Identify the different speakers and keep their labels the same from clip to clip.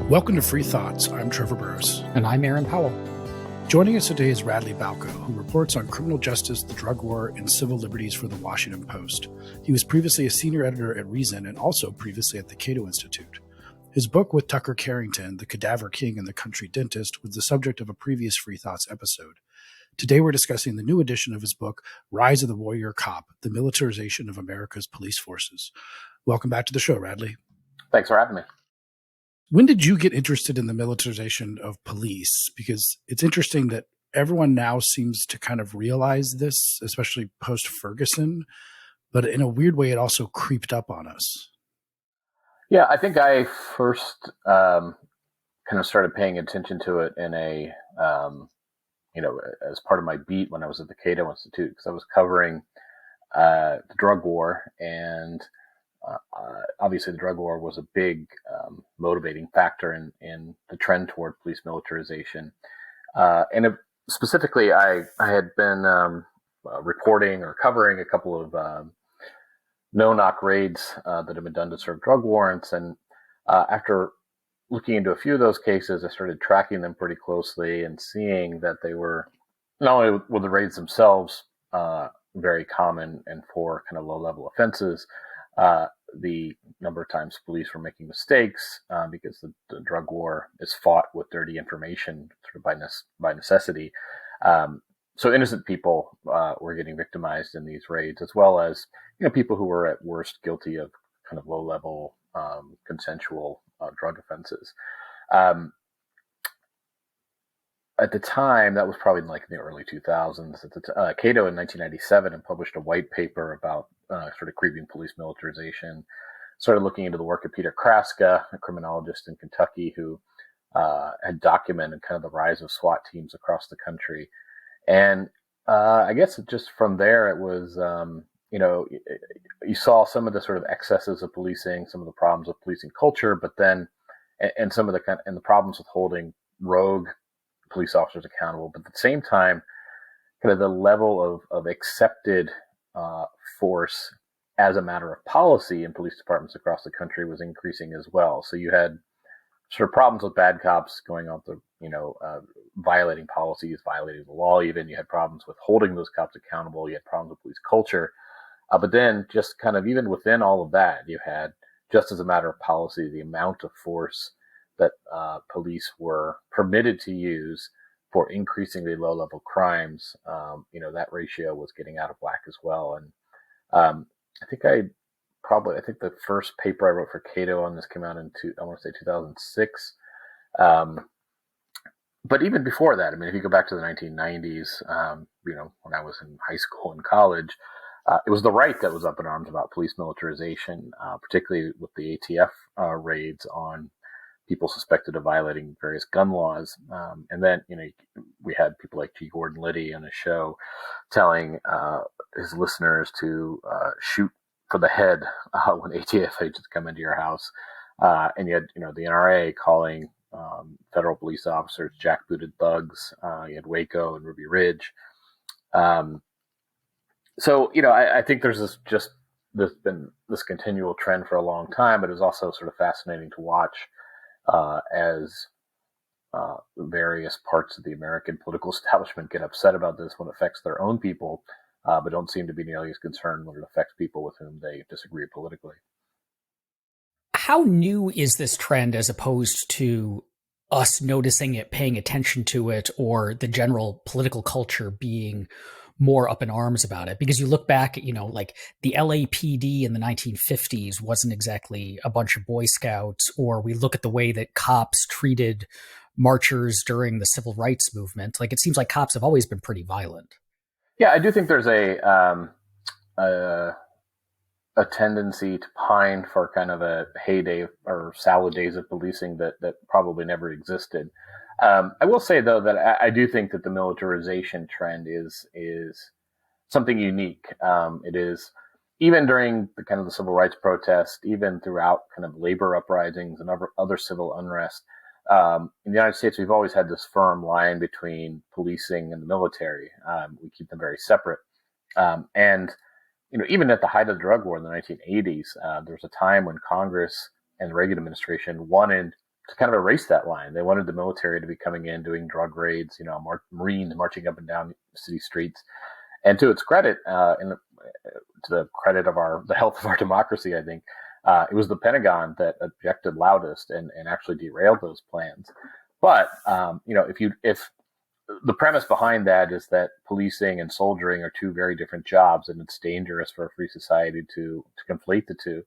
Speaker 1: Welcome to Free Thoughts. I'm Trevor Burrus.
Speaker 2: And I'm Aaron Powell.
Speaker 1: Joining us today is Radley Balko, who reports on criminal justice, the drug war, and civil liberties for the Washington Post. He was previously a senior editor at Reason and also previously at the Cato Institute. His book with Tucker Carrington, The Cadaver King and the Country Dentist, was the subject of a previous Free Thoughts episode. Today we're discussing the new edition of his book, Rise of the Warrior Cop, The Militarization of America's Police Forces. Welcome back to the show, Radley.
Speaker 3: Thanks for having me.
Speaker 1: When did you get interested in the militarization of police? Because it's interesting that everyone now seems to kind of realize this, especially post-Ferguson, but in a weird way, it also creeped up on us.
Speaker 3: Yeah, I think I first kind of started paying attention to it in as part of my beat when I was at the Cato Institute, because I was covering the drug war, and obviously the drug war was a big motivating factor in the trend toward police militarization. Specifically, I had been reporting or covering a couple of no-knock raids that had been done to serve drug warrants. And after looking into a few of those cases, I started tracking them pretty closely and seeing that they were, not only were the raids themselves very common and for kind of low-level offenses, the number of times police were making mistakes because the drug war is fought with dirty information sort of by necessity. So innocent people were getting victimized in these raids, as well as people who were at worst guilty of kind of low-level consensual drug offenses. At the time, that was probably in the early 2000s. Cato in 1997 and published a white paper about sort of creeping police militarization. Started looking into the work of Peter Kraska, a criminologist in Kentucky who had documented kind of the rise of SWAT teams across the country. And I guess just from there, it was, you saw some of the sort of excesses of policing, some of the problems with policing culture, but then, and some of the problems with holding rogue police officers accountable, but at the same time, kind of the level of accepted force as a matter of policy in police departments across the country was increasing as well. So you had sort of problems with bad cops going on to, violating policies, violating the law even. You had problems with holding those cops accountable. You had problems with police culture. But then just kind of even within all of that, you had, just as a matter of policy, the amount of force that police were permitted to use for increasingly low-level crimes, that ratio was getting out of whack as well. And I think the first paper I wrote for Cato on this came out in 2006. But even before that, if you go back to the 1990s, when I was in high school and college, it was the right that was up in arms about police militarization, particularly with the ATF raids on people suspected of violating various gun laws. And then, we had people like G. Gordon Liddy on a show telling his listeners to shoot for the head when ATF agents come into your house. And you had, the NRA calling federal police officers jackbooted thugs. You had Waco and Ruby Ridge. So, I think there's been this continual trend for a long time, but it's also sort of fascinating to watch as various parts of the American political establishment get upset about this when it affects their own people, but don't seem to be nearly as concerned when it affects people with whom they disagree politically.
Speaker 2: How new is this trend as opposed to us noticing it, paying attention to it, or the general political culture being more up in arms about it? Because you look back, like the LAPD in the 1950s wasn't exactly a bunch of Boy Scouts, or we look at the way that cops treated marchers during the civil rights movement. Like, it seems like cops have always been pretty violent.
Speaker 3: Yeah, I do think there's a tendency to pine for kind of a heyday or salad days of policing that probably never existed. I will say, though, that I do think that the militarization trend is something unique. It is, even during the kind of the civil rights protest, even throughout kind of labor uprisings and other civil unrest. In the United States, we've always had this firm line between policing and the military. We keep them very separate. And even at the height of the drug war in the 1980s, there was a time when Congress and the Reagan administration wanted kind of erase that line. They wanted the military to be coming in, doing drug raids, Marines marching up and down city streets. And to its credit, to the credit of the health of our democracy, I think, it was the Pentagon that objected loudest and actually derailed those plans. But if the premise behind that is that policing and soldiering are two very different jobs, and it's dangerous for a free society to conflate the two.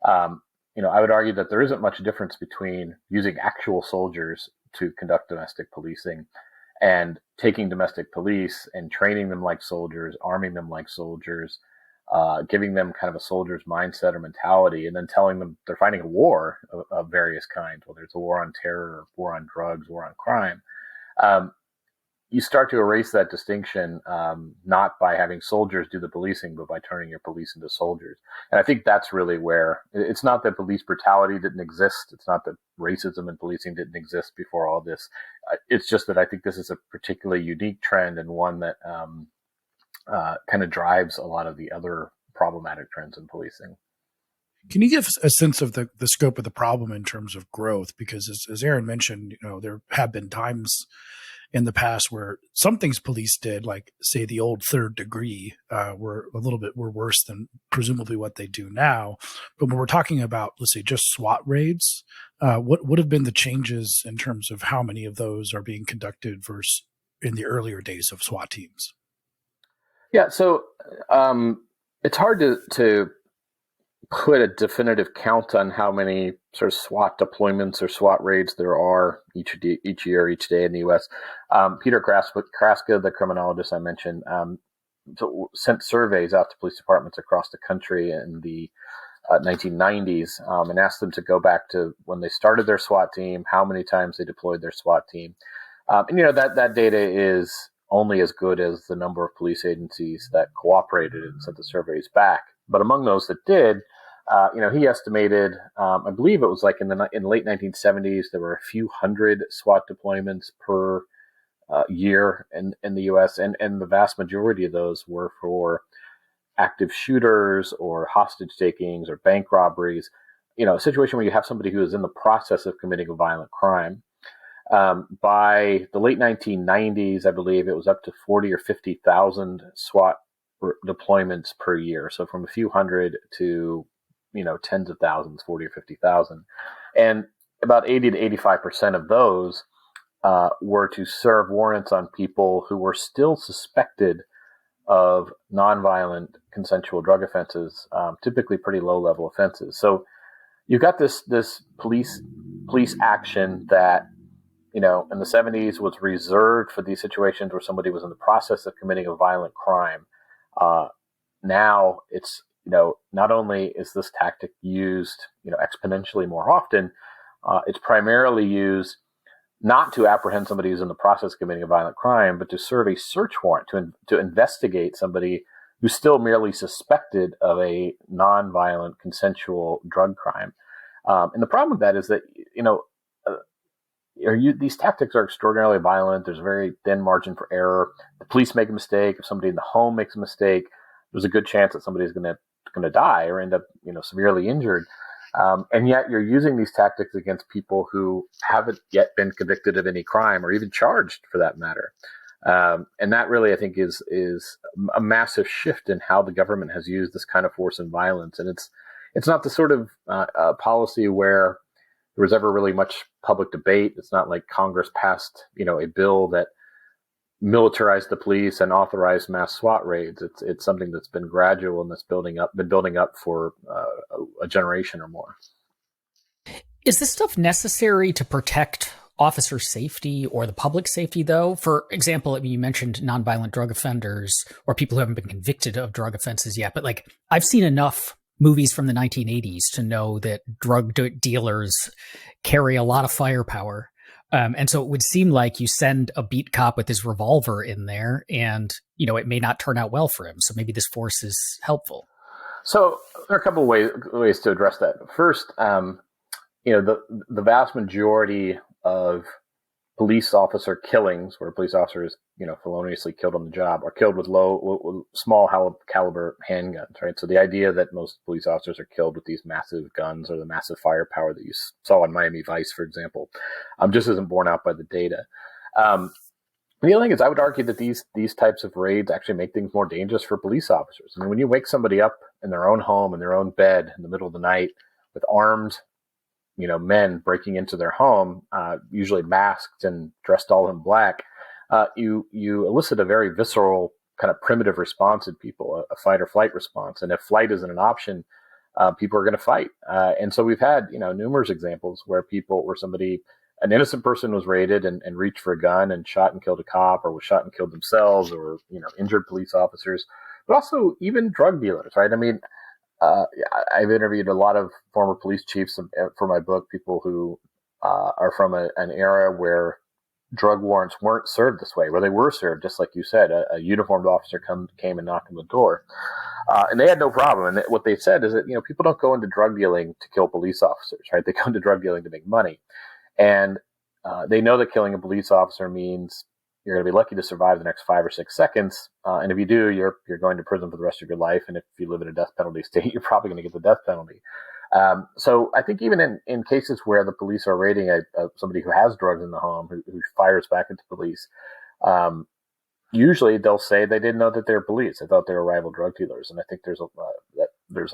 Speaker 3: I would argue that there isn't much difference between using actual soldiers to conduct domestic policing and taking domestic police and training them like soldiers, arming them like soldiers, giving them kind of a soldier's mindset or mentality, and then telling them they're fighting a war of various kinds, whether it's a war on terror, war on drugs, war on crime. You start to erase that distinction, not by having soldiers do the policing, but by turning your police into soldiers. And I think that's really where it's not that police brutality didn't exist. It's not that racism in policing didn't exist before all this. It's just that I think this is a particularly unique trend, and one that kind of drives a lot of the other problematic trends in policing.
Speaker 1: Can you give a sense of the scope of the problem in terms of growth? Because as Aaron mentioned, there have been times in the past where some things police did, like say the old third degree, were worse than presumably what they do now. But when we're talking about, let's say, just SWAT raids, what would have been the changes in terms of how many of those are being conducted versus in the earlier days of SWAT teams?
Speaker 3: Yeah, so it's hard to put a definitive count on how many sort of SWAT deployments or SWAT raids there are each year, each day in the U.S. Peter Kraska, the criminologist I mentioned, sent surveys out to police departments across the country in the 1990s and asked them to go back to when they started their SWAT team, how many times they deployed their SWAT team. That data is only as good as the number of police agencies that cooperated and sent the surveys back. But among those that did, he estimated, I believe it was like in the late 1970s, there were a few hundred SWAT deployments per year in the U.S., and the vast majority of those were for active shooters or hostage takings or bank robberies. A situation where you have somebody who is in the process of committing a violent crime. By the late 1990s, I believe it was up to 40 or 50,000 SWAT deployments per year. So from a few hundred to, tens of thousands, 40 or 50,000. And about 80 to 85% of those were to serve warrants on people who were still suspected of nonviolent consensual drug offenses, typically pretty low-level offenses. So you've got this police action that, in the 70s was reserved for these situations where somebody was in the process of committing a violent crime. Now it's, not only is this tactic used, exponentially more often, it's primarily used not to apprehend somebody who's in the process of committing a violent crime, but to serve a search warrant to investigate somebody who's still merely suspected of a nonviolent consensual drug crime. And the problem with that is that, these tactics are extraordinarily violent. There's a very thin margin for error. The police make a mistake. If somebody in the home makes a mistake, there's a good chance that somebody's going to die or end up, severely injured. And yet you're using these tactics against people who haven't yet been convicted of any crime or even charged for that matter. And that really, I think, is a massive shift in how the government has used this kind of force and violence. And it's not the sort of policy where there was ever really much public debate. It's not like Congress passed, a bill that militarized the police and authorized mass SWAT raids. It's something that's been gradual and that's been building up for a generation or more.
Speaker 2: Is this stuff necessary to protect officer safety or the public safety, though? For example, you mentioned nonviolent drug offenders or people who haven't been convicted of drug offenses yet, but I've seen enough movies from the 1980s to know that drug dealers carry a lot of firepower. And so it would seem like you send a beat cop with his revolver in there and, it may not turn out well for him. So maybe this force is helpful.
Speaker 3: So there are a couple of ways to address that. First, the vast majority of police officer killings, where a police officer is, feloniously killed on the job, or killed with small caliber handguns, right? So the idea that most police officers are killed with these massive guns or the massive firepower that you saw in Miami Vice, for example, just isn't borne out by the data. The other thing is, I would argue that these types of raids actually make things more dangerous for police officers. I mean, when you wake somebody up in their own home, in their own bed, in the middle of the night, with armed men breaking into their home, usually masked and dressed all in black, you elicit a very visceral kind of primitive response in people, a fight or flight response. And if flight isn't an option, people are going to fight. And so we've had, numerous examples where an innocent person was raided and reached for a gun and shot and killed a cop, or was shot and killed themselves, or, injured police officers, but also even drug dealers, right? I mean, I've interviewed a lot of former police chiefs for my book, people who are from an era where drug warrants weren't served this way, where they were served, just like you said, a uniformed officer came and knocked on the door. And they had no problem. And what they said is that, people don't go into drug dealing to kill police officers, right? They go into drug dealing to make money. And they know that killing a police officer means you're going to be lucky to survive the next 5 or 6 seconds. And if you do, you're going to prison for the rest of your life. And if you live in a death penalty state, you're probably going to get the death penalty. So I think even in cases where the police are raiding somebody who has drugs in the home, who fires back at the police, usually they'll say they didn't know that they were police. They thought they were rival drug dealers. And I think there's a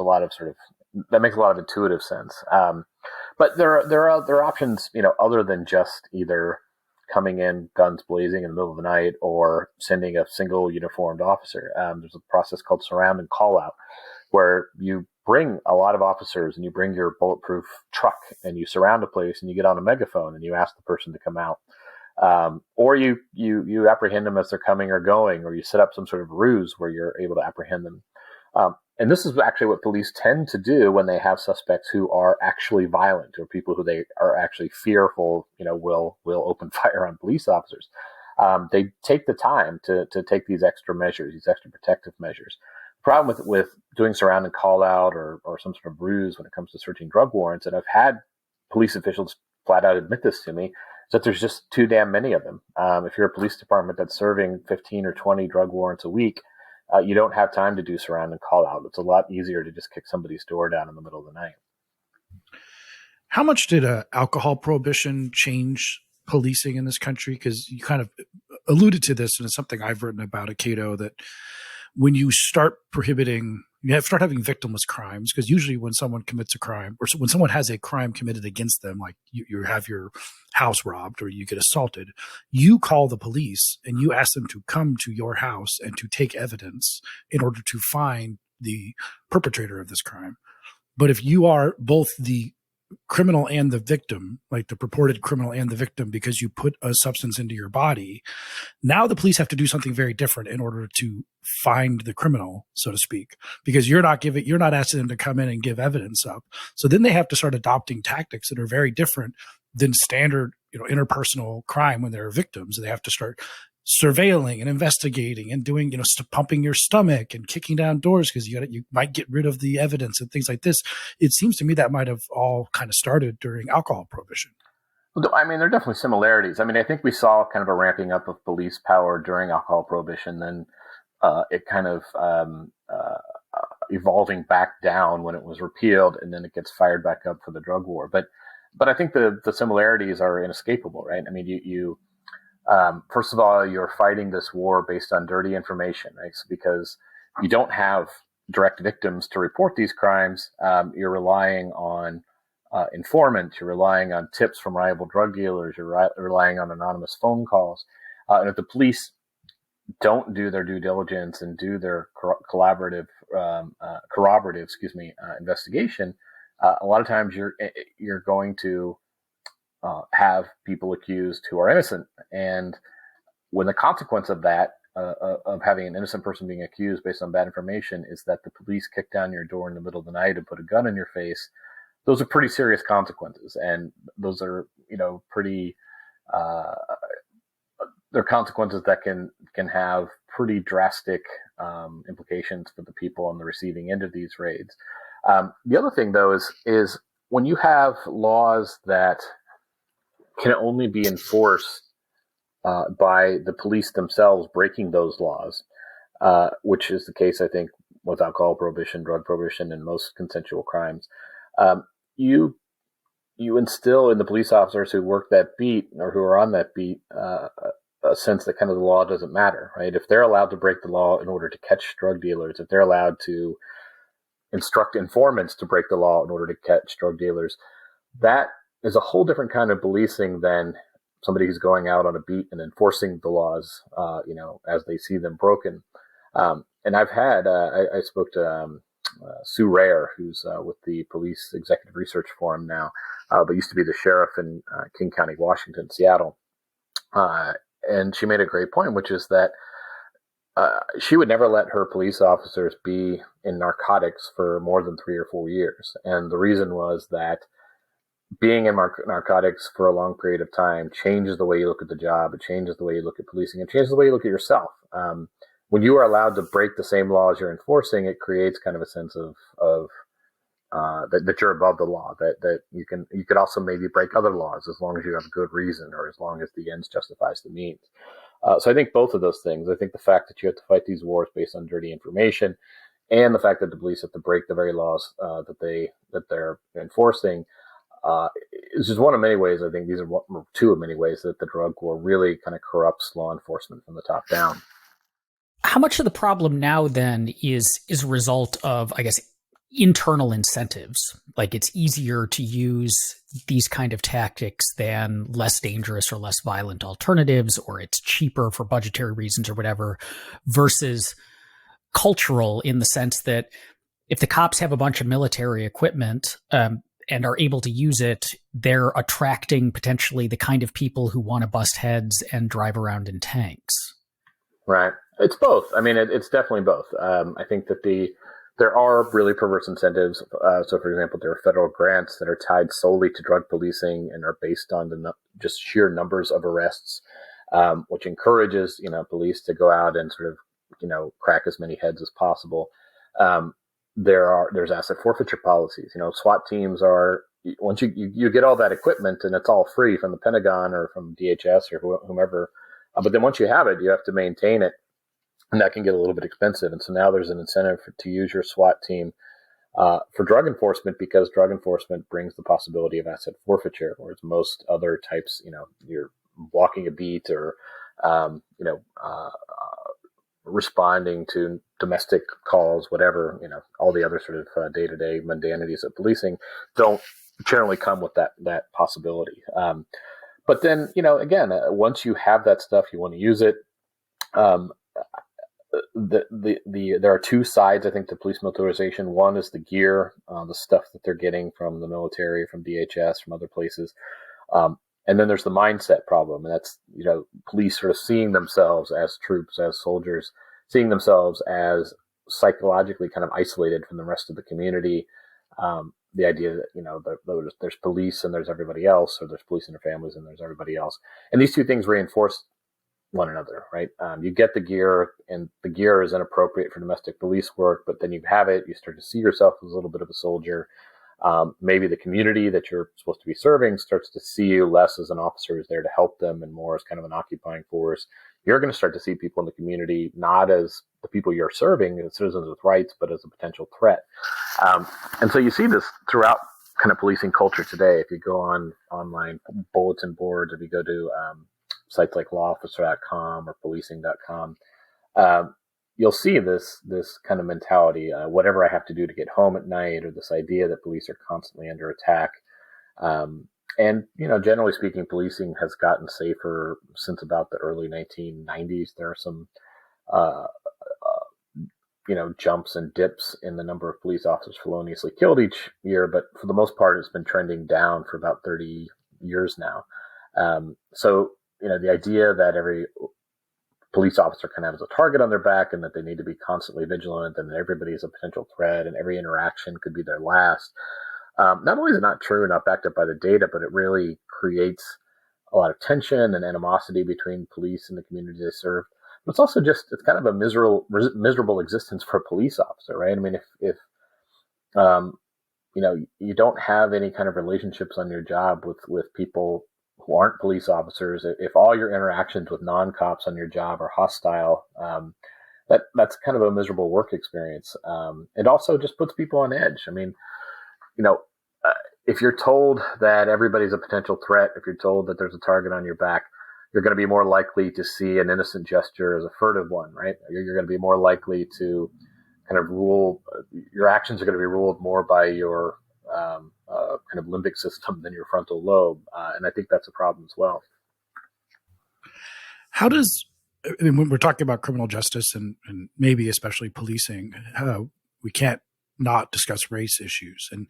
Speaker 3: lot of that makes a lot of intuitive sense. But there are options, other than just either coming in guns blazing in the middle of the night or sending a single uniformed officer. There's a process called surround and call out, where you bring a lot of officers and you bring your bulletproof truck and you surround a place and you get on a megaphone and you ask the person to come out. Or you apprehend them as they're coming or going, or you set up some sort of ruse where you're able to apprehend them. And this is actually what police tend to do when they have suspects who are actually violent, or people who they are actually fearful, will open fire on police officers. They take the time to take these extra measures, these extra protective measures. The problem with doing surround and call out or some sort of ruse when it comes to searching drug warrants, and I've had police officials flat out admit this to me, is that there's just too damn many of them. If you're a police department that's serving 15 or 20 drug warrants a week, you don't have time to do surround and call out. It's a lot easier to just kick somebody's door down in the middle of the night.
Speaker 1: How much did alcohol prohibition change policing in this country? Because you kind of alluded to this, and it's something I've written about at Cato, that when you start prohibiting, you start having victimless crimes, because usually when someone commits a crime, or when someone has a crime committed against them, like you have your house robbed or you get assaulted, you call the police and you ask them to come to your house and to take evidence in order to find the perpetrator of this crime. But if you are both the criminal and the victim, like the purported criminal and the victim, because you put a substance into your body, now the police have to do something very different in order to find the criminal, so to speak, because you're not asking them to come in and give evidence up. So then they have to start adopting tactics that are very different than standard, interpersonal crime when there are victims. And they have to start surveilling and investigating and doing, pumping your stomach and kicking down doors because you might get rid of the evidence and things like this. It seems to me that might have all kind of started during alcohol prohibition.
Speaker 3: I mean, there are definitely similarities. I mean, I think we saw kind of a ramping up of police power during alcohol prohibition, then it kind of evolving back down when it was repealed, and then it gets fired back up for the drug war. But I think the similarities are inescapable, right? I mean, you first of all, you're fighting this war based on dirty information, right? So because you don't have direct victims to report these crimes, you're relying on informants, you're relying on tips from rival drug dealers, you're relying on anonymous phone calls. And if the police don't do their due diligence and do their corroborative investigation, a lot of times you're going to have people accused who are innocent. And when the consequence of that, of having an innocent person being accused based on bad information, is that the police kick down your door in the middle of the night and put a gun in your face, those are pretty serious consequences. And those are, pretty, they're consequences that can have pretty drastic implications for the people on the receiving end of these raids. The other thing, though, is when you have laws that can only be enforced by the police themselves breaking those laws, which is the case, I think, with alcohol prohibition, drug prohibition, and most consensual crimes. Um, you you instill in the police officers who work that beat or who are on that beat a sense that kind of the law doesn't matter, right? If they're allowed to break the law in order to catch drug dealers, if they're allowed to instruct informants to break the law in order to catch drug dealers, that is a whole different kind of policing than somebody who's going out on a beat and enforcing the laws, as they see them broken. And I've had, I spoke to Sue Rare, who's with the Police Executive Research Forum now, but used to be the sheriff in King County, Washington, Seattle. And she made a great point, which is that she would never let her police officers be in narcotics for more than 3 or 4 years. And the reason was that being in narcotics for a long period of time changes the way you look at the job. It changes the way you look at policing. It changes the way you look at yourself. When you are allowed to break the same laws you're enforcing, it creates kind of a sense of that you're above the law. That you could also maybe break other laws as long as you have good reason or as long as the ends justifies the means. So I think both of those things. I think the fact that you have to fight these wars based on dirty information, and the fact that the police have to break the very laws that they're enforcing. It's just one of many ways. I think these are two of many ways that the drug war really kind of corrupts law enforcement from the top down.
Speaker 2: How much of the problem now then is a result of, I guess, internal incentives? Like it's easier to use these kind of tactics than less dangerous or less violent alternatives, or it's cheaper for budgetary reasons or whatever, versus cultural in the sense that if the cops have a bunch of military equipment, and are able to use it, they're attracting potentially the kind of people who want to bust heads and drive around in tanks.
Speaker 3: Right. It's both. I mean, it's definitely both. I think that there are really perverse incentives. So, for example, there are federal grants that are tied solely to drug policing and are based on just sheer numbers of arrests, which encourages police to go out and sort of crack as many heads as possible. There's asset forfeiture policies. SWAT teams are, once you get all that equipment and it's all free from the Pentagon or from DHS or whomever, but then once you have it, you have to maintain it, and that can get a little bit expensive. And so now there's an incentive to use your SWAT team for drug enforcement, because drug enforcement brings the possibility of asset forfeiture, whereas most other types, you're walking a beat or responding to domestic calls, whatever, all the other sort of day-to-day mundanities of policing don't generally come with that possibility. But then, again, once you have that stuff, you want to use it. There are two sides, I think, to police militarization. One is the gear, the stuff that they're getting from the military, from DHS, from other places. And then there's the mindset problem, and that's, police sort of seeing themselves as troops, as soldiers, seeing themselves as psychologically kind of isolated from the rest of the community. The idea that, there's police and there's everybody else, or there's police and their families and there's everybody else. And these two things reinforce one another, right? You get the gear, and the gear is inappropriate for domestic police work, but then you have it, you start to see yourself as a little bit of a soldier. Maybe the community that you're supposed to be serving starts to see you less as an officer who's there to help them and more as kind of an occupying force. You're going to start to see people in the community not as the people you're serving, as citizens with rights, but as a potential threat. And so you see this throughout kind of policing culture today. If you go on online bulletin boards, if you go to sites like lawofficer.com or policing.com, you'll see this kind of mentality, whatever I have to do to get home at night, or this idea that police are constantly under attack. And, generally speaking, policing has gotten safer since about the early 1990s. There are some, jumps and dips in the number of police officers feloniously killed each year, but for the most part, it's been trending down for about 30 years now. So, the idea that every police officer kind of has a target on their back and that they need to be constantly vigilant and that everybody is a potential threat and every interaction could be their last. Not only is it not true, not backed up by the data, but it really creates a lot of tension and animosity between police and the community they serve. But it's also it's kind of a miserable existence for a police officer, right? I mean, if you don't have any kind of relationships on your job with people who aren't police officers, if all your interactions with non-cops on your job are hostile, that's kind of a miserable work experience. It also just puts people on edge. I mean, you know, uh, if you're told that everybody's a potential threat, if you're told that there's a target on your back, you're going to be more likely to see an innocent gesture as a furtive one, right? You're going to be more likely to kind of your actions are going to be ruled more by your kind of limbic system than your frontal lobe. And I think that's a problem as well.
Speaker 1: How does, I mean, when we're talking about criminal justice and maybe especially policing, we can't not discuss race issues. And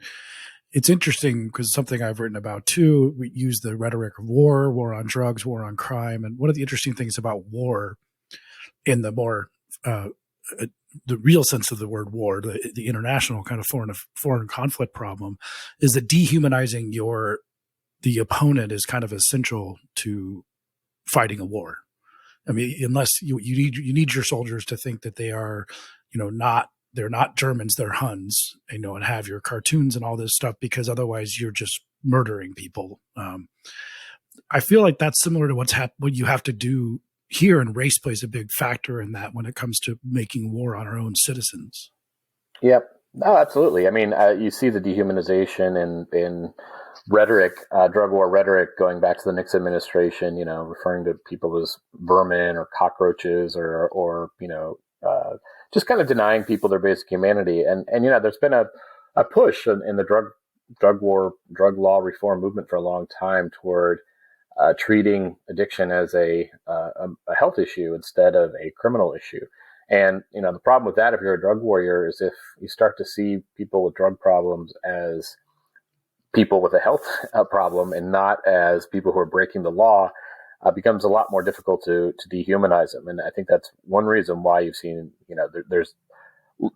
Speaker 1: it's interesting because something I've written about too, we use the rhetoric of war on drugs, war on crime. And one of the interesting things about war in the more, the real sense of the word war, the international kind of foreign conflict problem, is that dehumanizing the opponent is kind of essential to fighting a war. I mean, unless you need your soldiers to think that they are, they're not Germans, they're Huns, and have your cartoons and all this stuff, because otherwise you're just murdering people. I feel like that's similar to what you have to do here, and race plays a big factor in that when it comes to making war on our own citizens.
Speaker 3: Yep. No, absolutely. I mean, you see the dehumanization in rhetoric, drug war rhetoric, going back to the Nixon administration, referring to people as vermin or cockroaches or just kind of denying people their basic humanity. And there's been a push in the drug law reform movement for a long time toward treating addiction as a health issue instead of a criminal issue. And, the problem with that, if you're a drug warrior, is if you start to see people with drug problems as people with a health problem and not as people who are breaking the law, becomes a lot more difficult to dehumanize them. And I think that's one reason why you've seen,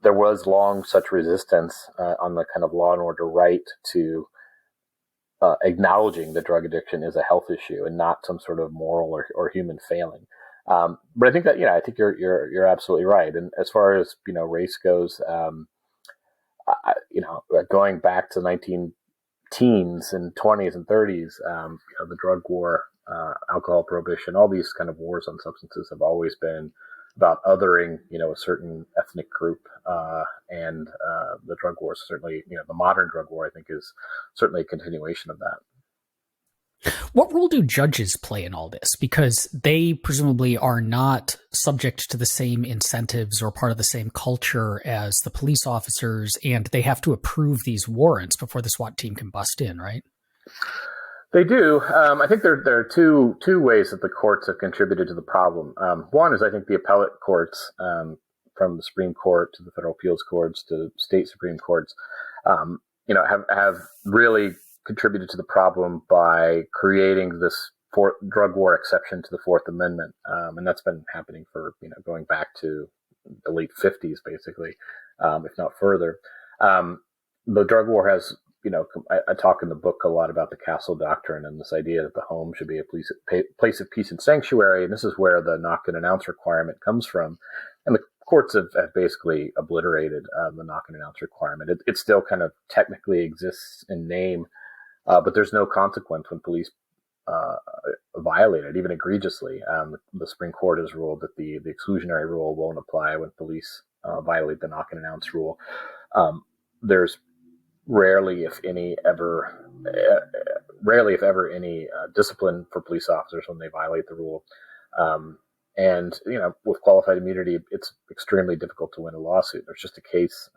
Speaker 3: there was long such resistance on the kind of law and order right to acknowledging that drug addiction is a health issue and not some sort of moral or human failing. But I think that, I think you're absolutely right. And as far as, race goes, going back to 19 teens and 20s and 30s, the drug war, alcohol prohibition, all these kind of wars on substances have always been about othering, a certain ethnic group. And the drug war is certainly, the modern drug war, I think, is certainly a continuation of that.
Speaker 2: What role do judges play in all this? Because they presumably are not subject to the same incentives or part of the same culture as the police officers, and they have to approve these warrants before the SWAT team can bust in, right?
Speaker 3: They do. I think there are two ways that the courts have contributed to the problem. One is, I think, the appellate courts, from the Supreme Court to the federal appeals courts to state Supreme Courts, have really contributed to the problem by creating this drug war exception to the Fourth Amendment. And that's been happening for, going back to the late 50s, basically, if not further. The drug war has, I talk in the book a lot about the Castle Doctrine and this idea that the home should be a place of peace and sanctuary. And this is where the knock and announce requirement comes from. And the courts have basically obliterated the knock and announce requirement. It still kind of technically exists in name, but there's no consequence when police violate it, even egregiously. The Supreme Court has ruled that the exclusionary rule won't apply when police violate the knock and announce rule. There's rarely, if ever, any discipline for police officers when they violate the rule. And, with qualified immunity, it's extremely difficult to win a lawsuit. There's just a case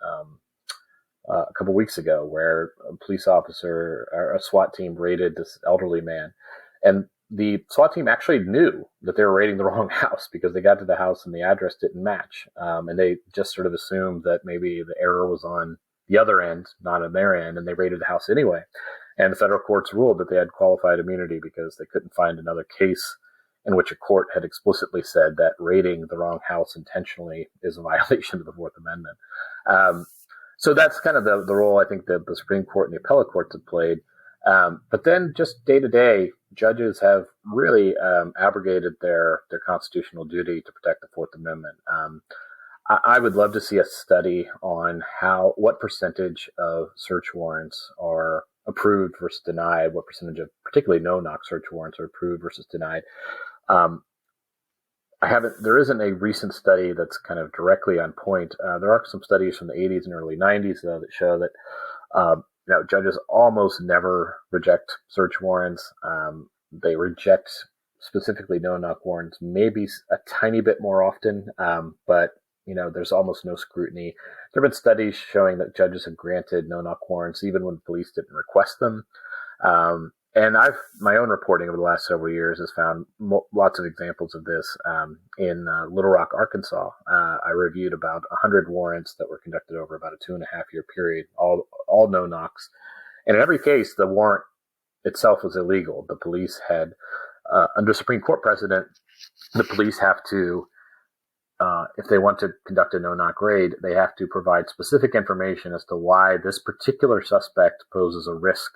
Speaker 3: a couple weeks ago where a police officer or a SWAT team raided this elderly man. And the SWAT team actually knew that they were raiding the wrong house because they got to the house and the address didn't match. And they just sort of assumed that maybe the error was on the other end, not on their end, and they raided the house anyway. And the federal courts ruled that they had qualified immunity because they couldn't find another case in which a court had explicitly said that raiding the wrong house intentionally is a violation of the Fourth Amendment. So that's kind of the role I think that the Supreme Court and the appellate courts have played. But then just day to day, judges have really abrogated their constitutional duty to protect the Fourth Amendment. I would love to see a study on what percentage of search warrants are approved versus denied, what percentage of particularly no-knock search warrants are approved versus denied. There isn't a recent study that's kind of directly on point. There are some studies from the 80s and early 90s, though, that show that judges almost never reject search warrants. They reject specifically no-knock warrants maybe a tiny bit more often, but there's almost no scrutiny. There have been studies showing that judges have granted no-knock warrants even when police didn't request them. And my own reporting over the last several years has found lots of examples of this. In Little Rock, Arkansas, I reviewed about 100 warrants that were conducted over about a 2.5-year period, all no knocks. And in every case, the warrant itself was illegal. The police had, under Supreme Court precedent, the police have to, if they want to conduct a no-knock raid, they have to provide specific information as to why this particular suspect poses a risk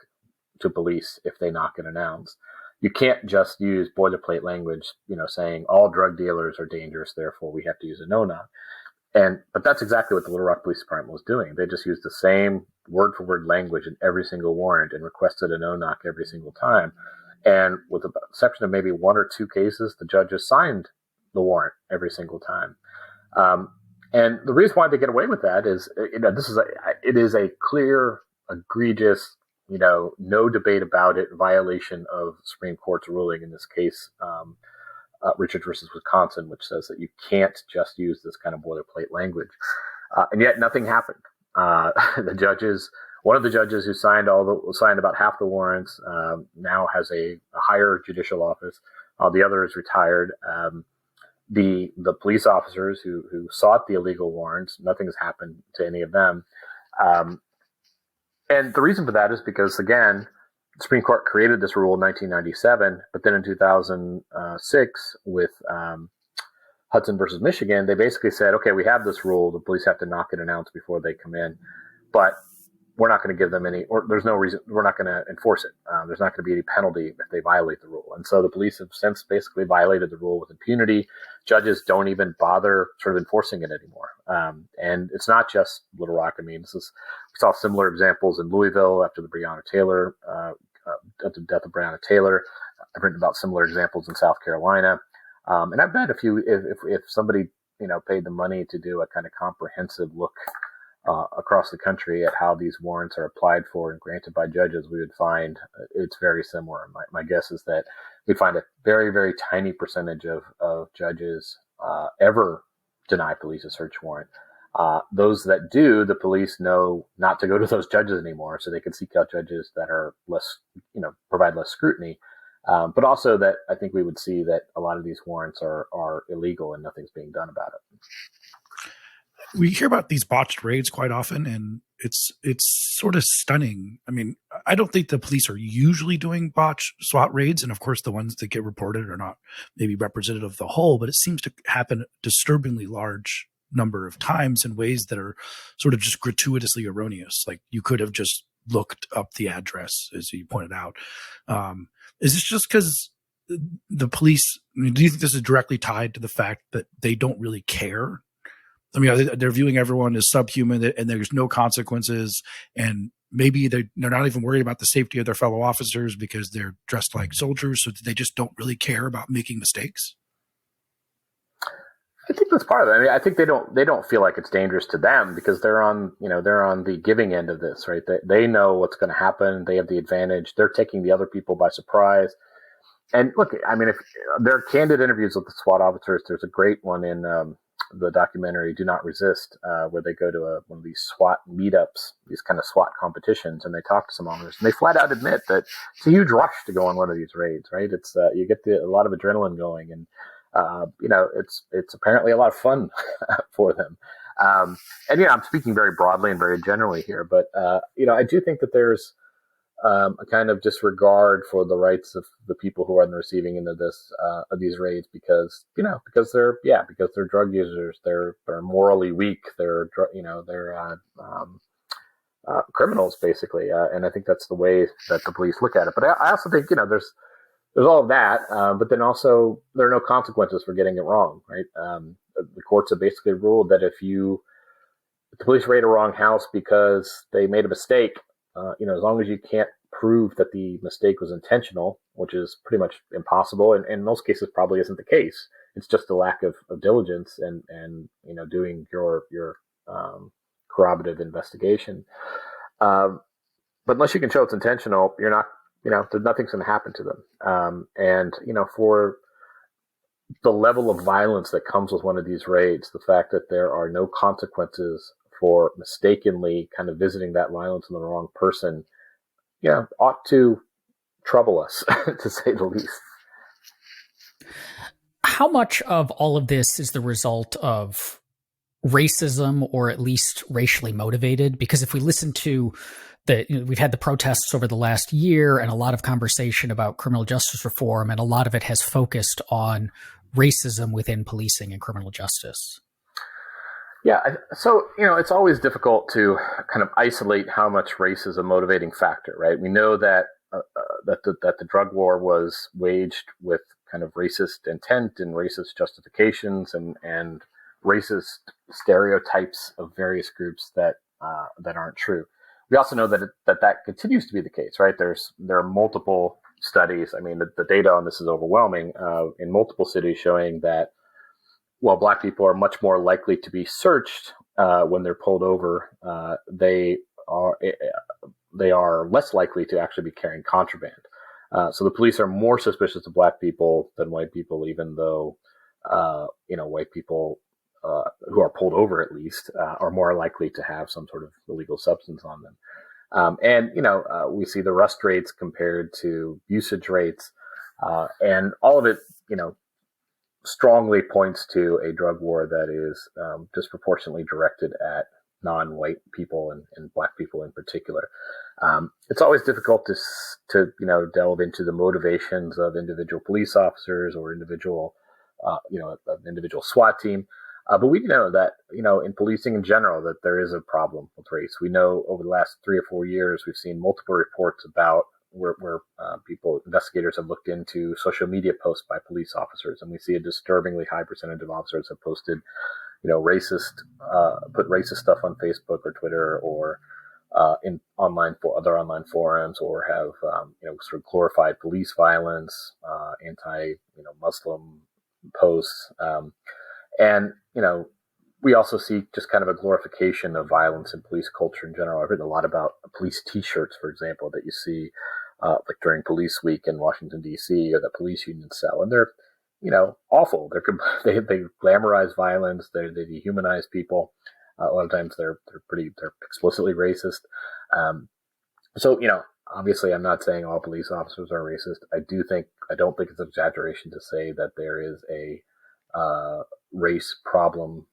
Speaker 3: to police if they knock and announce. You can't just use boilerplate language, saying all drug dealers are dangerous, therefore we have to use a no-knock. But that's exactly what the Little Rock Police Department was doing. They just used the same word-for-word language in every single warrant and requested a no-knock every single time. And with the exception of maybe one or two cases, the judges signed the warrant every single time. And the reason why they get away with that is, it is a clear, egregious, no debate about it, violation of Supreme Court's ruling in this case, Richard versus Wisconsin, which says that you can't just use this kind of boilerplate language. And yet nothing happened. One of the judges who signed about half the warrants, now has a higher judicial office. The other is retired. The police officers who sought the illegal warrants, nothing has happened to any of them. And the reason for that is because, again, the Supreme Court created this rule in 1997, but then in 2006 with Hudson versus Michigan, they basically said, okay, we have this rule. The police have to knock and announce before they come in, but we're not going to give them there's no reason, we're not going to enforce it. There's not going to be any penalty if they violate the rule. And so the police have since basically violated the rule with impunity. Judges don't even bother sort of enforcing it anymore. And it's not just Little Rock. I mean, we saw similar examples in Louisville after the death of Breonna Taylor. I've written about similar examples in South Carolina. And I bet if somebody, paid the money to do a kind of comprehensive look across the country at how these warrants are applied for and granted by judges, we would find it's very similar. My guess is that we'd find a very, very tiny percentage of judges ever deny police a search warrant. Those that do, the police know not to go to those judges anymore, so they can seek out judges that are less, provide less scrutiny. But also that I think we would see that a lot of these warrants are illegal and nothing's being done about it.
Speaker 1: We hear about these botched raids quite often, and it's sort of stunning. I mean, I don't think the police are usually doing botched SWAT raids, and of course the ones that get reported are not maybe representative of the whole, but it seems to happen a disturbingly large number of times in ways that are sort of just gratuitously erroneous. Like you could have just looked up the address, as you pointed out. Is this just because the police, do you think this is directly tied to the fact that they don't really care? I mean, they're viewing everyone as subhuman and there's no consequences, and maybe they're not even worried about the safety of their fellow officers because they're dressed like soldiers, so they just don't really care about making mistakes?
Speaker 3: I think that's part of it. I mean, I think they don't feel like it's dangerous to them because they're on the giving end of this, right? They know what's going to happen. They have the advantage. They're taking the other people by surprise. And look, I mean, if there are candid interviews with the SWAT officers, there's a great one in the documentary "Do Not Resist," where they go to one of these SWAT meetups, these kind of SWAT competitions, and they talk to some officers, and they flat out admit that it's a huge rush to go on one of these raids, right? It's you get a lot of adrenaline going, and it's apparently a lot of fun for them. And I'm speaking very broadly and very generally here, but I do think that there's a kind of disregard for the rights of the people who are on the receiving end of these raids because they're drug users, they're morally weak, they're criminals basically, and I think that's the way that the police look at it. But I also think there's all of that, but then also there are no consequences for getting it wrong, right? The courts have basically ruled that if the police raid a wrong house because they made a mistake, as long as you can't prove that the mistake was intentional, which is pretty much impossible, and in most cases probably isn't the case. It's just a lack of diligence and doing your corroborative investigation. But unless you can show it's intentional, you're not, nothing's going to happen to them. And for the level of violence that comes with one of these raids, the fact that there are no consequences for mistakenly kind of visiting that violence in the wrong person, ought to trouble us, to say the least.
Speaker 2: How much of all of this is the result of racism, or at least racially motivated? Because if we listen to we've had the protests over the last year and a lot of conversation about criminal justice reform, and a lot of it has focused on racism within policing and criminal justice.
Speaker 3: Yeah, so it's always difficult to kind of isolate how much race is a motivating factor, right? We know that that the drug war was waged with kind of racist intent and racist justifications and racist stereotypes of various groups that aren't true. We also know that continues to be the case, right? There are multiple studies. I mean, the data on this is overwhelming in multiple cities, showing that while Black people are much more likely to be searched when they're pulled over, they are less likely to actually be carrying contraband. So the police are more suspicious of Black people than white people, even though white people who are pulled over, at least, are more likely to have some sort of illegal substance on them. We see the arrest rates compared to usage rates, and all of it, strongly points to a drug war that is disproportionately directed at non-white people and Black people in particular. It's always difficult to delve into the motivations of individual police officers or individual SWAT team. But we know that, in policing in general, that there is a problem with race. We know over the last 3 or 4 years, we've seen multiple reports about where investigators have looked into social media posts by police officers, and we see a disturbingly high percentage of officers have posted, put racist stuff on Facebook or Twitter or in other online forums, or have sort of glorified police violence, anti-Muslim posts. And, we also see just kind of a glorification of violence in police culture in general. I've written a lot about police T-shirts, for example, that you see like during Police Week in Washington, D.C., or the police union sell. And they're, awful. They glamorize violence. They dehumanize people. A lot of times they're explicitly racist. So, obviously I'm not saying all police officers are racist. I don't think it's an exaggeration to say that there is a race problem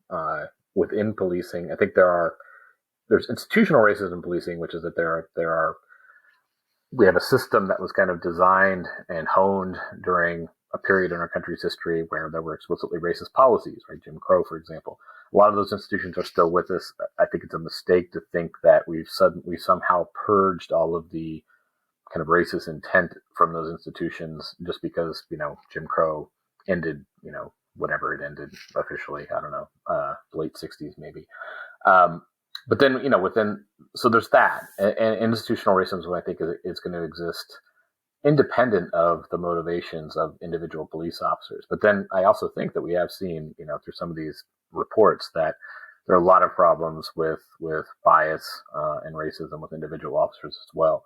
Speaker 3: within policing. I think there's institutional racism in policing, which is that we have a system that was kind of designed and honed during a period in our country's history where there were explicitly racist policies, right? Jim Crow, for example. A lot of those institutions are still with us. I think it's a mistake to think that we've somehow purged all of the kind of racist intent from those institutions just because, Jim Crow ended, whenever it ended officially, I don't know, late 60s maybe. But then, so there's that. And institutional racism, I think, is going to exist independent of the motivations of individual police officers. But then I also think that we have seen, through some of these reports, that there are a lot of problems with bias and racism with individual officers as well.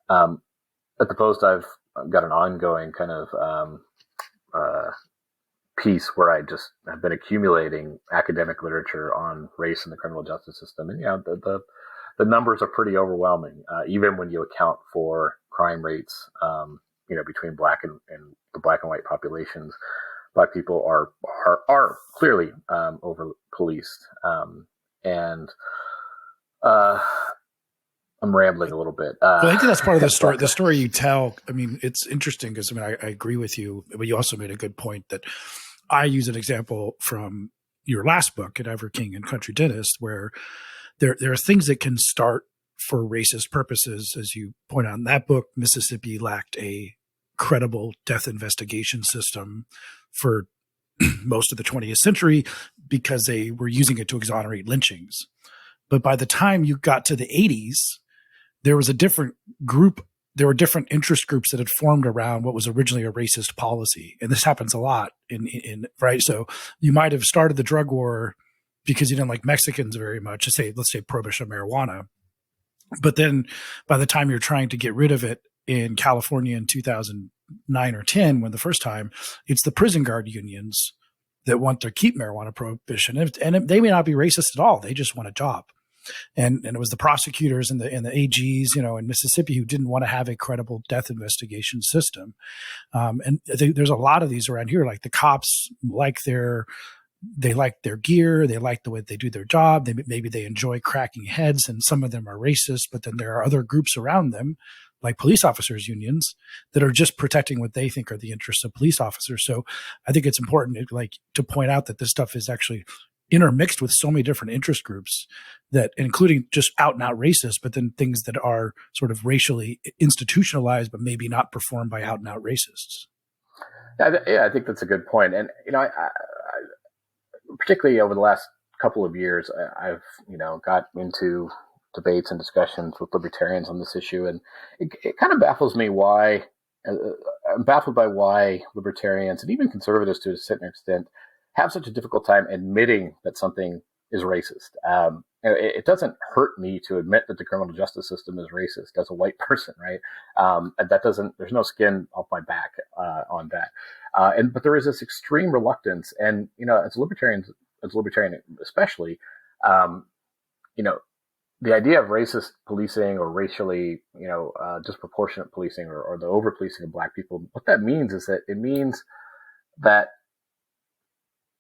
Speaker 3: At the Post, I've got an ongoing kind of piece where I just have been accumulating academic literature on race in the criminal justice system. And, the numbers are pretty overwhelming, even when you account for crime rates, between Black and the Black and white populations. Black people are clearly over policed. And I'm rambling a little bit.
Speaker 1: Well, I think that's part of the story. The story you tell, I mean, it's interesting because I agree with you, but you also made a good point that I use an example from your last book, Cadaver King and Country Dentist, where there are things that can start for racist purposes. As you point out in that book, Mississippi lacked a credible death investigation system for most of the 20th century because they were using it to exonerate lynchings. But by the time you got to the 80s, there was a different group there were different interest groups that had formed around what was originally a racist policy. And this happens a lot in right. So you might have started the drug war because you didn't like Mexicans very much, let's say prohibition of marijuana. But then by the time you're trying to get rid of it in California in 2009 or 10, when the first time, it's the prison guard unions that want to keep marijuana prohibition. And they may not be racist at all. They just want a job. And it was the prosecutors and the AGs, in Mississippi who didn't want to have a credible death investigation system. And there's a lot of these around here. Like the cops they like their gear, they like the way they do their job. Maybe they enjoy cracking heads, and some of them are racist. But then there are other groups around them, like police officers unions, that are just protecting what they think are the interests of police officers. So I think it's important to point out that this stuff is actually intermixed with so many different interest groups, that including just out and out racist, but then things that are sort of racially institutionalized, but maybe not performed by out and out racists.
Speaker 3: Yeah, I think that's a good point. And, I particularly over the last couple of years, I've, got into debates and discussions with libertarians on this issue. And it kind of baffles me why, I'm baffled by why libertarians and even conservatives to a certain extent have such a difficult time admitting that something is racist. It doesn't hurt me to admit that the criminal justice system is racist as a white person, right? There's no skin off my back on that. But there is this extreme reluctance, and as a libertarian especially, the idea of racist policing or racially, disproportionate policing or the over policing of Black people. What that means is that it means that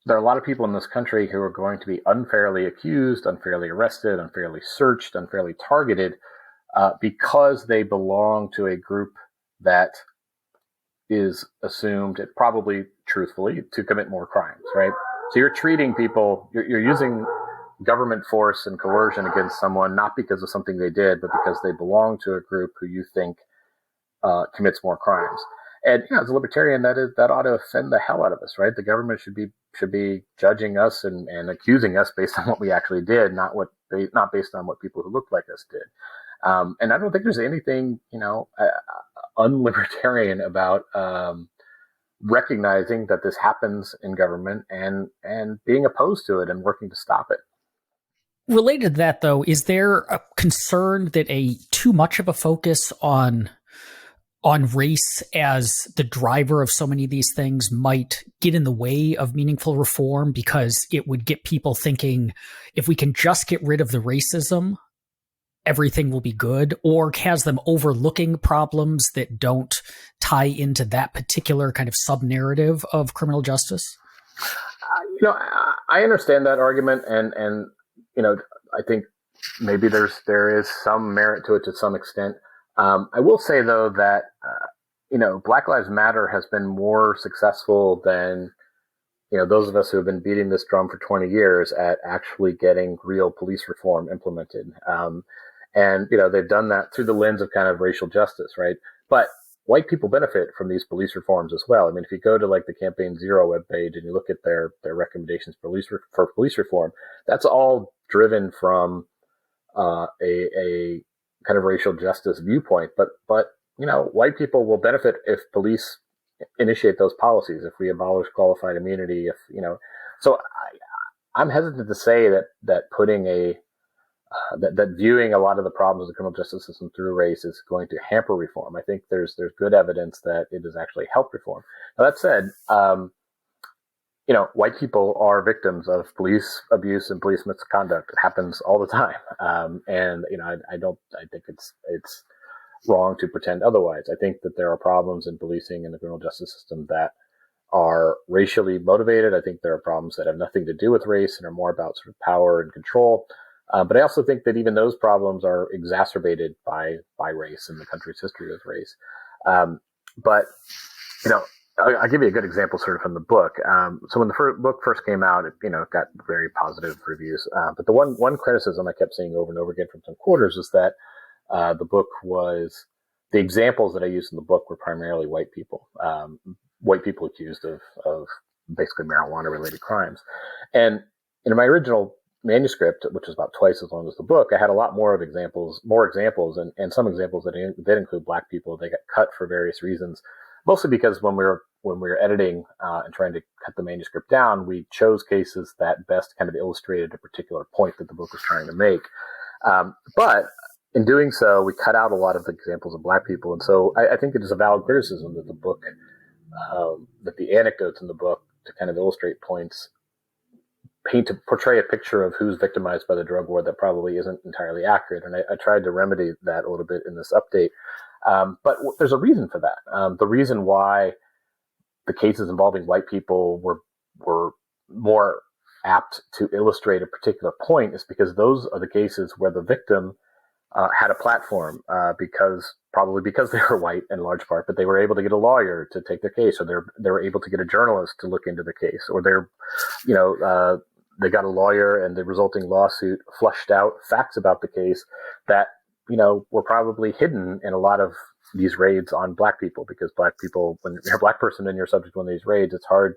Speaker 3: there are a lot of people in this country who are going to be unfairly accused, unfairly arrested, unfairly searched, unfairly targeted because they belong to a group that is assumed, probably truthfully, to commit more crimes, right? So you're treating people, you're using government force and coercion against someone, not because of something they did, but because they belong to a group who you think commits more crimes. And as a libertarian, that ought to offend the hell out of us, right? The government should be judging us and accusing us based on what we actually did, not based on what people who looked like us did. And I don't think there's anything unlibertarian about recognizing that this happens in government and being opposed to it and working to stop it.
Speaker 2: Related to that, though, is there a concern that too much of a focus on race as the driver of so many of these things might get in the way of meaningful reform, because it would get people thinking, if we can just get rid of the racism, everything will be good, or has them overlooking problems that don't tie into that particular kind of sub-narrative of criminal justice?
Speaker 3: I understand that argument, and I think maybe there is some merit to it to some extent. I will say, though, that, Black Lives Matter has been more successful than, those of us who have been beating this drum for 20 years at actually getting real police reform implemented. And they've done that through the lens of kind of racial justice, right? But white people benefit from these police reforms as well. I mean, if you go to the Campaign Zero webpage and you look at their recommendations for police reform, that's all driven from a kind of racial justice viewpoint. But white people will benefit if police initiate those policies, if we abolish qualified immunity, So I'm hesitant to say that putting that viewing a lot of the problems of the criminal justice system through race is going to hamper reform. I think there's good evidence that it has actually helped reform. Now, that said, white people are victims of police abuse and police misconduct. It happens all the time. And I think it's wrong to pretend otherwise. I think that there are problems in policing and the criminal justice system that are racially motivated. I think there are problems that have nothing to do with race and are more about sort of power and control. But I also think that even those problems are exacerbated by race and the country's history with race. But I'll give you a good example sort of from the book. So when the book first came out, it got very positive reviews. But the one criticism I kept seeing over and over again from some quarters is that the examples that I used in the book were primarily white people accused of basically marijuana related crimes. And my original manuscript, which is about twice as long as the book, I had a lot more examples, and some examples that did include Black people. They got cut for various reasons, mostly because when we were editing and trying to cut the manuscript down, we chose cases that best kind of illustrated a particular point that the book was trying to make. But in doing so, we cut out a lot of the examples of Black people, and so I think it is a valid criticism that the book, that the anecdotes in the book to kind of illustrate points, portray a picture of who's victimized by the drug war that probably isn't entirely accurate. And I tried to remedy that a little bit in this update. But there's a reason for that. The reason why the cases involving white people were more apt to illustrate a particular point is because those are the cases where the victim had a platform, probably because they were white in large part, but they were able to get a lawyer to take their case, or they were able to get a journalist to look into the case, or they got a lawyer and the resulting lawsuit flushed out facts about the case that, were probably hidden in a lot of these raids on Black people, because Black people, when you're a Black person and you're subject to one of these raids, it's hard,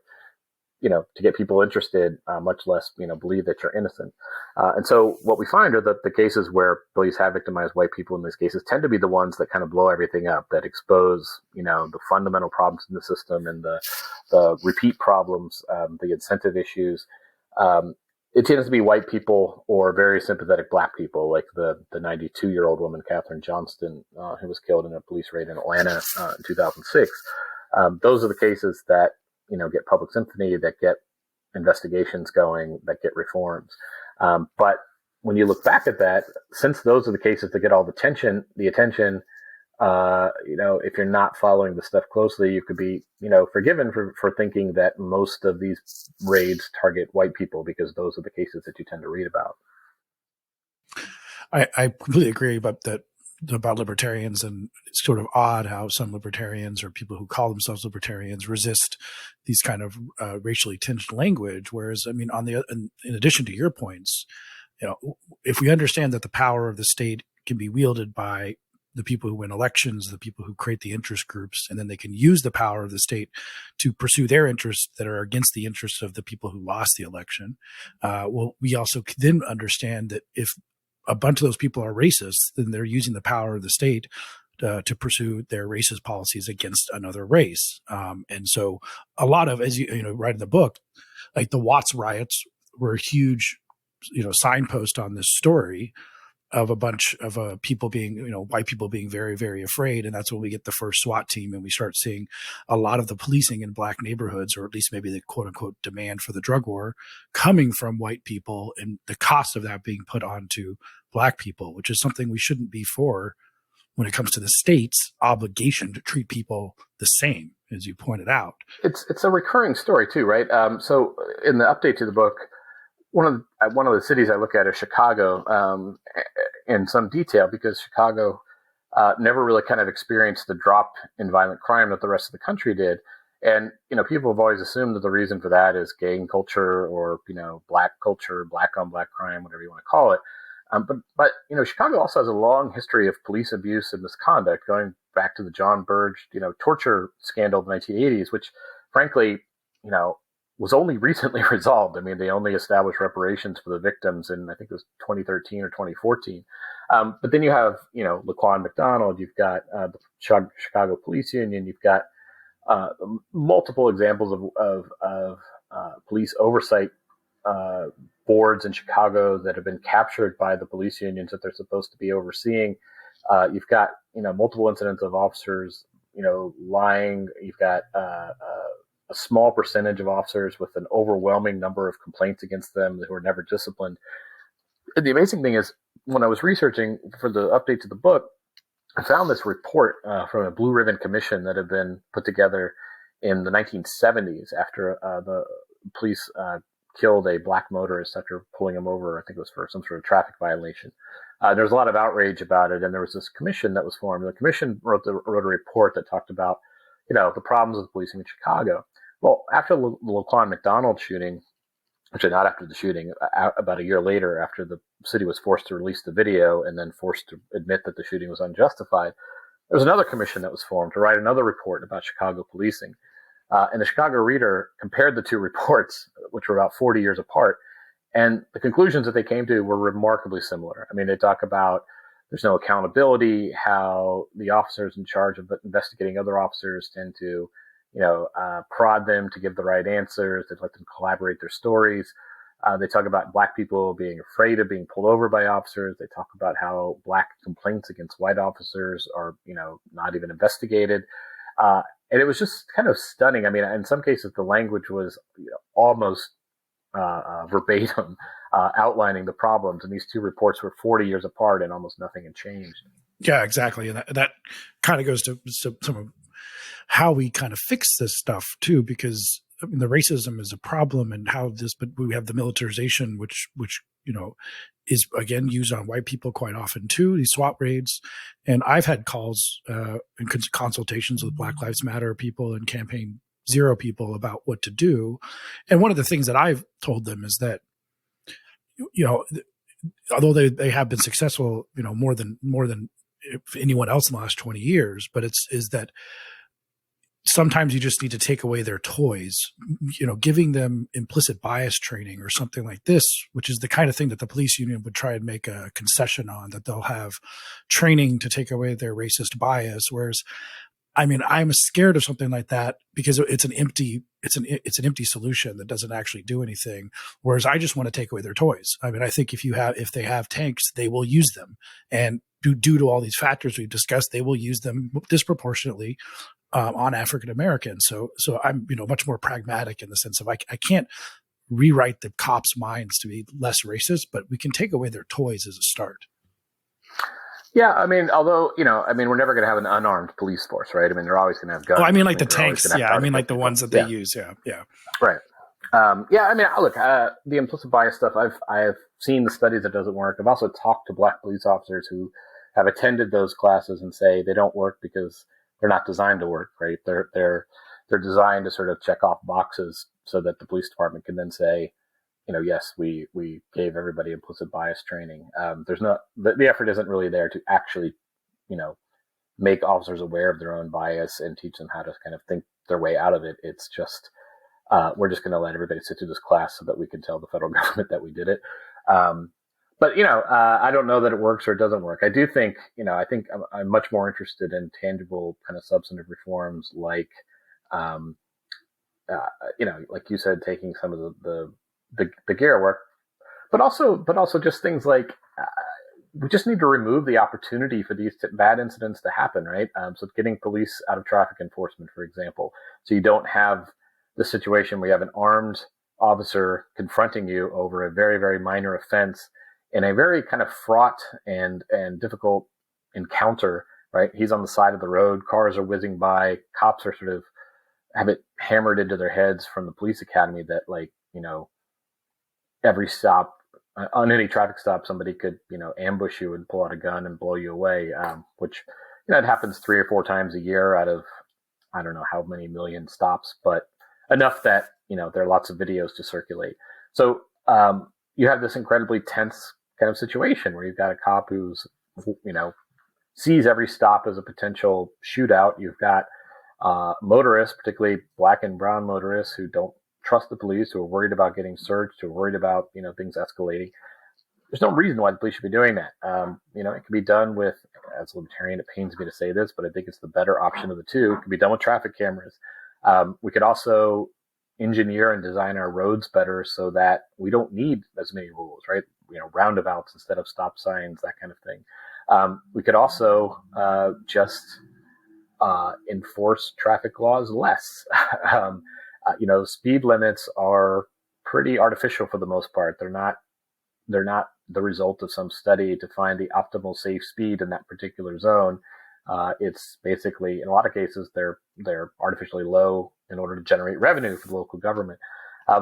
Speaker 3: to get people interested, much less, believe that you're innocent. And so what we find are that the cases where police have victimized white people in these cases tend to be the ones that kind of blow everything up, that expose, the fundamental problems in the system and the repeat problems, the incentive issues. It tends to be white people or very sympathetic Black people, like the 92-year-old woman, Katherine Johnston, who was killed in a police raid in Atlanta in 2006. Those are the cases that, get public sympathy, that get investigations going, that get reforms. But when you look back at that, since those are the cases that get all the attention, if you're not following the stuff closely, you could be, forgiven for thinking that most of these raids target white people, because those are the cases that you tend to read about.
Speaker 1: I completely agree about that, about libertarians, and it's sort of odd how some libertarians or people who call themselves libertarians resist these kind of racially tinged language. Whereas, I mean, in addition to your points, if we understand that the power of the state can be wielded by the people who win elections, the people who create the interest groups, and then they can use the power of the state to pursue their interests that are against the interests of the people who lost the election. We also then understand that if a bunch of those people are racist, then they're using the power of the state to pursue their racist policies against another race. And so a lot of, as you write in the book, like the Watts riots were a huge, signpost on this story of a bunch of people being, white people being very, very afraid. And that's when we get the first SWAT team, and we start seeing a lot of the policing in Black neighborhoods, or at least maybe the quote unquote demand for the drug war, coming from white people, and the cost of that being put onto Black people, which is something we shouldn't be for when it comes to the state's obligation to treat people the same, as you pointed out.
Speaker 3: It's a recurring story too, right? So in the update to the book, one of the cities I look at is Chicago, in some detail, because Chicago never really kind of experienced the drop in violent crime that the rest of the country did. And, people have always assumed that the reason for that is gang culture, or, Black culture, Black on Black crime, whatever you want to call it. But Chicago also has a long history of police abuse and misconduct, going back to the John Burge, torture scandal of the 1980s, which frankly, was only recently resolved. I mean, they only established reparations for the victims in, I think it was 2013 or 2014. But then you have, Laquan McDonald, you've got the Chicago Police Union, you've got multiple examples of police oversight boards in Chicago that have been captured by the police unions that they're supposed to be overseeing. You've got, multiple incidents of officers, lying. You've got a small percentage of officers with an overwhelming number of complaints against them who are never disciplined. And the amazing thing is, when I was researching for the update to the book, I found this report from a Blue Ribbon Commission that had been put together in the 1970s after the police killed a Black motorist after pulling him over. I think it was for some sort of traffic violation. There was a lot of outrage about it, and there was this commission that was formed. The commission wrote a report that talked about, the problems with policing in Chicago. Well, after the Laquan McDonald shooting, actually not after the shooting, about a year later, after the city was forced to release the video and then forced to admit that the shooting was unjustified, there was another commission that was formed to write another report about Chicago policing. And the Chicago Reader compared the two reports, which were about 40 years apart, And the conclusions that they came to were remarkably similar. I mean, they talk about there's no accountability, how the officers in charge of investigating other officers tend to, prod them to give the right answers. They let them collaborate their stories. They talk about black people being afraid of being pulled over by officers. They talk about how black complaints against white officers are, not even investigated. And it was just kind of stunning. I mean, in some cases, the language was almost verbatim outlining the problems. And these two reports were 40 years apart and almost nothing had changed.
Speaker 1: Yeah, exactly. And that kind of goes to some of how we kind of fix this stuff too, because I mean, the racism is a problem, and but we have the militarization, which is again used on white people quite often too. These SWAT raids, and I've had calls and consultations with Black Lives Matter people and Campaign Zero people about what to do. And one of the things that I've told them is that, although they have been successful, more than anyone else in the last 20 years, but is that sometimes you just need to take away their toys, giving them implicit bias training or something like this, which is the kind of thing that the police union would try and make a concession on, that they'll have training to take away their racist bias. Whereas, I mean, I'm scared of something like that because it's an empty solution that doesn't actually do anything. Whereas I just want to take away their toys. I mean, I think if they have tanks, they will use them, and due to all these factors we've discussed, they will use them disproportionately on African Americans. So I'm much more pragmatic in the sense of I can't rewrite the cops' minds to be less racist, but we can take away their toys as a start.
Speaker 3: Yeah, I mean, although, we're never going to have an unarmed police force, right? I mean, they're always going to have guns.
Speaker 1: Oh, I mean, like the tanks. Yeah, I mean, like the ones that they use. Yeah.
Speaker 3: Right. I mean, look, the implicit bias stuff, I've seen the studies that doesn't work. I've also talked to black police officers who have attended those classes and say they don't work because they're not designed to work, right? They're designed to sort of check off boxes so that the police department can then say, yes, we gave everybody implicit bias training. There's not the effort isn't really there to actually, make officers aware of their own bias and teach them how to kind of think their way out of it. It's just we're just going to let everybody sit through this class so that we can tell the federal government that we did it. But I don't know that it works or it doesn't work. I do think, I think I'm much more interested in tangible kind of substantive reforms, like, like you said, taking some of the gear work, but also just things like we just need to remove the opportunity for these bad incidents to happen, right? So getting police out of traffic enforcement, for example, so you don't have the situation where you have an armed officer confronting you over a very, very minor offense in a very kind of fraught and difficult encounter, right? He's on the side of the road, cars are whizzing by, cops are sort of have it hammered into their heads from the police academy that, like, every stop, on any traffic stop, somebody could, ambush you and pull out a gun and blow you away, which, it happens 3 or 4 times a year out of, I don't know how many million stops, but enough that, there are lots of videos to circulate. So you have this incredibly tense kind of situation where you've got a cop who's, sees every stop as a potential shootout. You've got motorists, particularly black and brown motorists, who don't trust the police, who are worried about getting searched, who are worried about, things escalating. There's no reason why the police should be doing that. It can be done with, as a libertarian, it pains me to say this, but I think it's the better option of the two. It can be done with traffic cameras. We could also engineer and design our roads better so that we don't need as many rules, right? Roundabouts instead of stop signs, that kind of thing. We could also just enforce traffic laws less. Speed limits are pretty artificial for the most part. They're not the result of some study to find the optimal safe speed in that particular zone. It's basically, in a lot of cases, they're artificially low in order to generate revenue for the local government.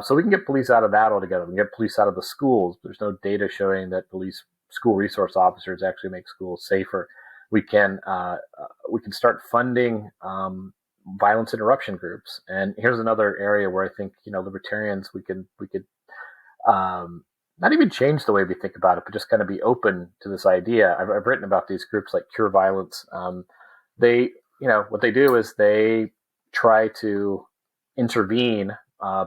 Speaker 3: So we can get police out of that altogether. We can get police out of the schools. There's no data showing that school resource officers actually make schools safer. We can start funding violence interruption groups. And here's another area where I think, libertarians, we could not even change the way we think about it, but just kind of be open to this idea. I've written about these groups like Cure Violence. They, what they do is they try to intervene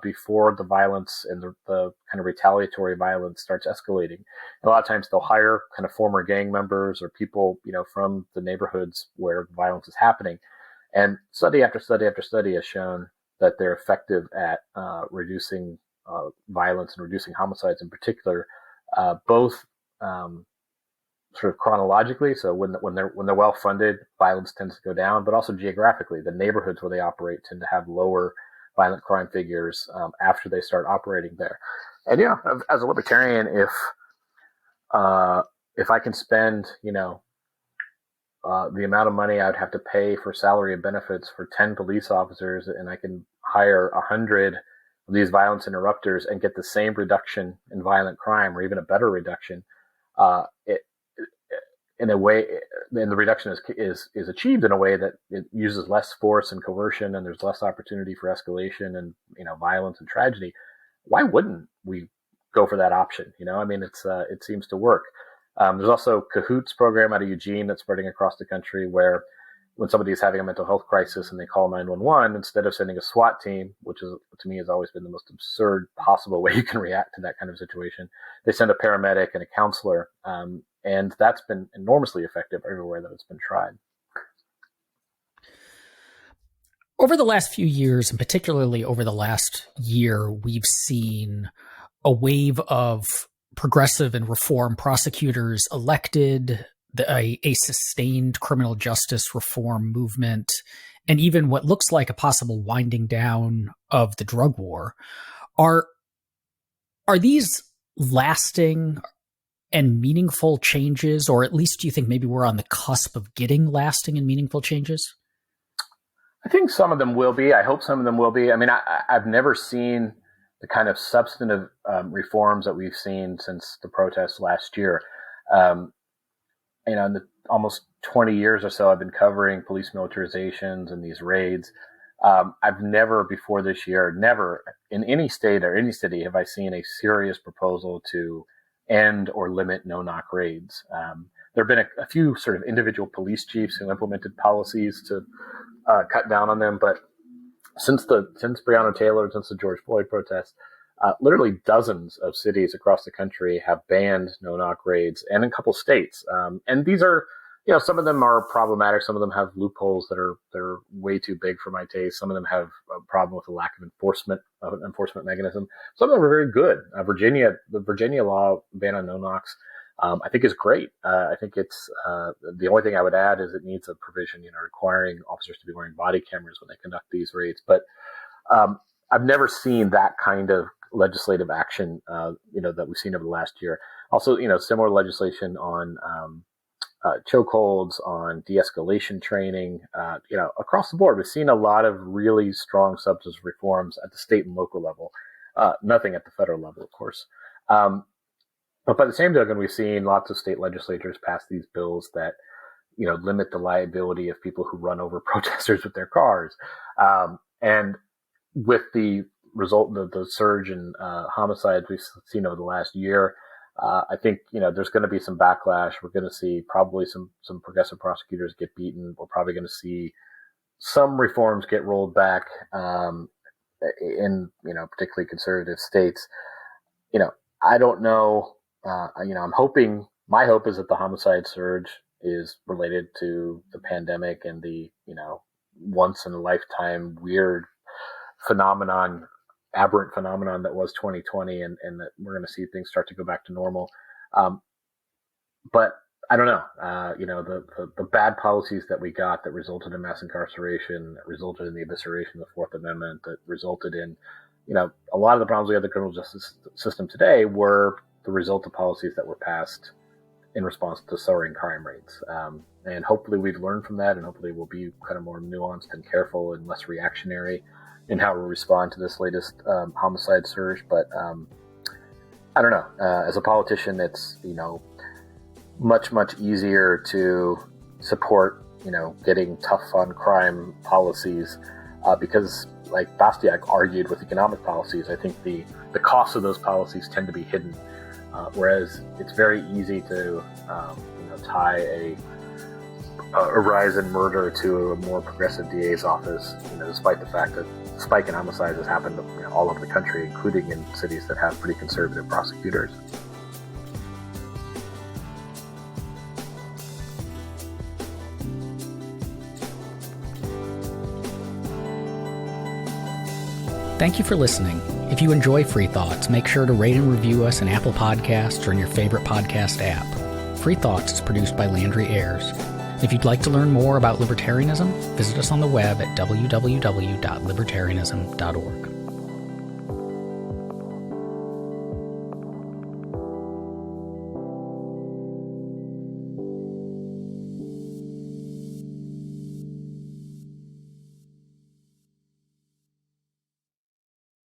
Speaker 3: before the violence and the kind of retaliatory violence starts escalating. And a lot of times they'll hire kind of former gang members or people, from the neighborhoods where violence is happening. And study after study after study has shown that they're effective at reducing violence and reducing homicides in particular, both sort of chronologically. So when they're well funded, violence tends to go down, but also geographically, the neighborhoods where they operate tend to have lower violent crime figures after they start operating there. And as a libertarian, if I can spend the amount of money I'd have to pay for salary and benefits for 10 police officers, and I can hire 100 of these violence interrupters and get the same reduction in violent crime or even a better reduction, in a way, and the reduction is achieved in a way that it uses less force and coercion, and there's less opportunity for escalation and violence and tragedy. Why wouldn't we go for that option? It seems to work. There's also Cahoots program out of Eugene that's spreading across the country, where when somebody is having a mental health crisis and they call 911, instead of sending a SWAT team, which is, to me, has always been the most absurd possible way you can react to that kind of situation, they send a paramedic and a counselor. And that's been enormously effective everywhere that it's been tried.
Speaker 2: Over the last few years, and particularly over the last year, we've seen a wave of progressive and reform prosecutors elected, a sustained criminal justice reform movement, and even what looks like a possible winding down of the drug war. Are these lasting and meaningful changes, or at least do you think maybe we're on the cusp of getting lasting and meaningful changes?
Speaker 3: I think some of them will be. I hope some of them will be. I've never seen the kind of substantive reforms that we've seen since the protests last year. In the almost 20 years or so I've been covering police militarizations and these raids, I've never before this year, never in any state or any city have I seen a serious proposal to end or limit no-knock raids. There have been a few sort of individual police chiefs who implemented policies to cut down on them, but since Breonna Taylor and since the George Floyd protests, literally dozens of cities across the country have banned no-knock raids, and in a couple states. And these are, some of them are problematic. Some of them have loopholes they're way too big for my taste. Some of them have a problem with the lack of an enforcement mechanism. Some of them are very good. The Virginia law ban on no-knocks, I think is great. I think it's the only thing I would add is it needs a provision, requiring officers to be wearing body cameras when they conduct these raids. But I've never seen that kind of legislative action, that we've seen over the last year. Also, similar legislation on chokeholds, on de-escalation training, across the board. We've seen a lot of really strong substantive reforms at the state and local level. Nothing at the federal level, of course. But by the same token, we've seen lots of state legislatures pass these bills that, limit the liability of people who run over protesters with their cars. And with the result of the surge in homicides we've seen over the last year, I think, there's going to be some backlash. We're going to see probably some progressive prosecutors get beaten. We're probably going to see some reforms get rolled back in, particularly conservative states. I don't know. My hope is that the homicide surge is related to the pandemic and the, once in a lifetime weird aberrant phenomenon that was 2020, and that we're going to see things start to go back to normal. But I don't know. The bad policies that we got that resulted in mass incarceration, that resulted in the evisceration of the Fourth Amendment, that resulted in, a lot of the problems we have in the criminal justice system today were the result of policies that were passed in response to soaring crime rates. And hopefully we've learned from that, and hopefully we'll be kind of more nuanced and careful and less reactionary in how we respond to this latest homicide surge. But I don't know. As a politician, it's, much, much easier to support, getting tough on crime policies because, like Bastiak argued with economic policies, I think the costs of those policies tend to be hidden. Whereas it's very easy to, tie a rise in murder to a more progressive DA's office, despite the fact that the spike in homicides has happened all over the country, including in cities that have pretty conservative prosecutors.
Speaker 2: Thank you for listening. If you enjoy Free Thoughts, make sure to rate and review us in Apple Podcasts or in your favorite podcast app. Free Thoughts is produced by Landry Ayers. If you'd like to learn more about libertarianism, visit us on the web at www.libertarianism.org.